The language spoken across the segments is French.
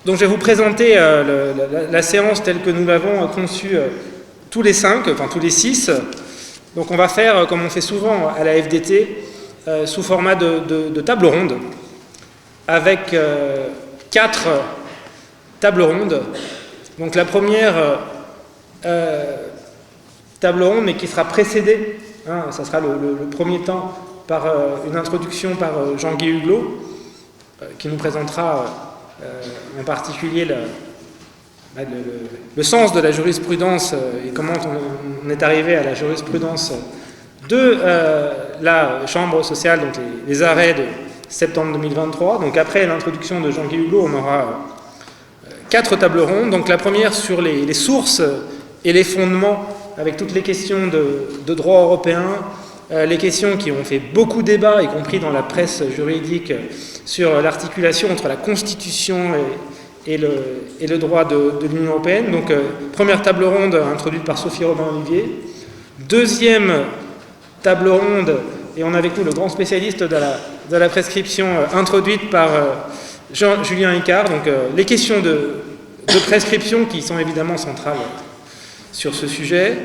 Donc je vais vous présenter la séance telle que nous l'avons conçue tous les 5, enfin tous les 6. Donc on va faire, comme on fait souvent à la FDT, sous format de table ronde, avec 4 tables rondes. Donc la première table ronde, mais qui sera précédée, ça sera le premier temps, par une introduction par Jean-Guy Huglot, qui nous présentera en particulier le sens de la jurisprudence et comment on est arrivé à la jurisprudence de la Chambre sociale, donc les arrêts de septembre 2023. Donc après l'introduction de Jean-Guy Huglot, on aura 4 tables rondes. Donc la première sur les sources et les fondements, avec toutes les questions de droit européen, les questions qui ont fait beaucoup débat, y compris dans la presse juridique, sur l'articulation entre la Constitution et le droit de l'Union européenne. Donc, première table ronde introduite par Sophie Robin-Olivier. Deuxième table ronde, et on a avec nous le grand spécialiste de la prescription, introduite par Julien Icard. Donc, les questions de prescription qui sont évidemment centrales sur ce sujet.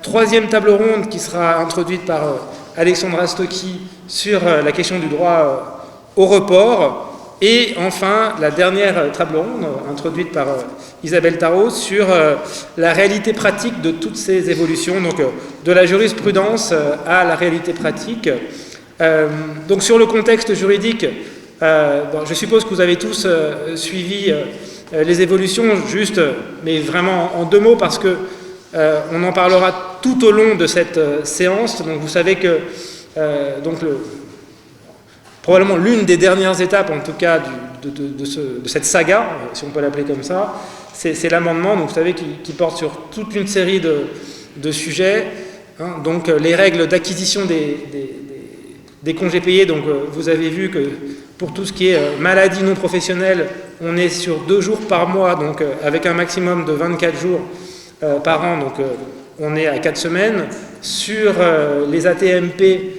Troisième table ronde qui sera introduite par Alexandra Stocki sur la question du droit au report. Et enfin, la dernière table ronde introduite par Isabelle Tarot sur la réalité pratique de toutes ces évolutions, donc de la jurisprudence à la réalité pratique. Donc sur le contexte juridique, je suppose que vous avez tous suivi les évolutions, juste, mais vraiment en 2 mots, parce que on en parlera tout au long de cette séance. Donc vous savez que probablement l'une des dernières étapes, en tout cas, de cette saga, si on peut l'appeler comme ça, c'est l'amendement, donc vous savez, qui porte sur toute une série de sujets. Donc les règles d'acquisition des congés payés. Donc vous avez vu que pour tout ce qui est maladie non professionnelle, on est sur 2 jours par mois, donc avec un maximum de 24 jours par an, donc on est à 4 semaines. Sur les AT-MP,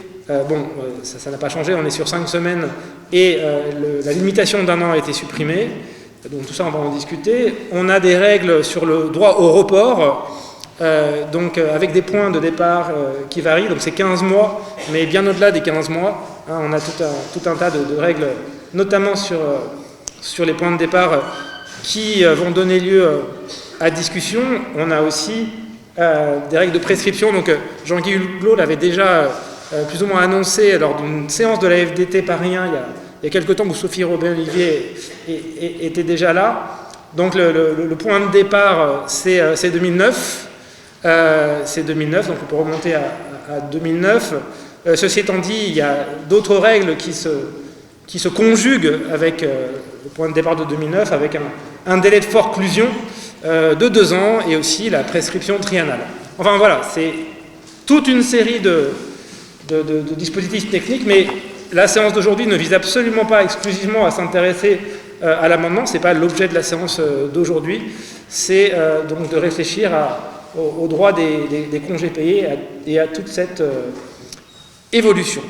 ça n'a pas changé, on est sur 5 semaines et la limitation d'1 an a été supprimée. Donc tout ça, on va en discuter. On a des règles sur le droit au report, donc avec des points de départ qui varient. Donc c'est 15 mois, mais bien au-delà des 15 mois. On a tout un tas de règles, notamment sur les points de départ qui vont donner lieu à discussion. On a aussi des règles de prescription. Donc Jean-Guy Huglot l'avait déjà plus ou moins annoncé lors d'une séance de la FDT Paris 1 il y a quelque temps, où Sophie Robin-Olivier était déjà là. Donc le point de départ, c'est 2009. C'est 2009, donc on peut remonter à 2009. Ceci étant dit, il y a d'autres règles qui se conjuguent avec le point de départ de 2009, avec un délai de forclusion de 2 ans et aussi la prescription triennale. Enfin voilà, c'est toute une série de dispositifs techniques, mais la séance d'aujourd'hui ne vise absolument pas exclusivement à s'intéresser à l'amendement. Ce n'est pas l'objet de la séance d'aujourd'hui. C'est donc de réfléchir au droit des congés payés et à toute cette évolution.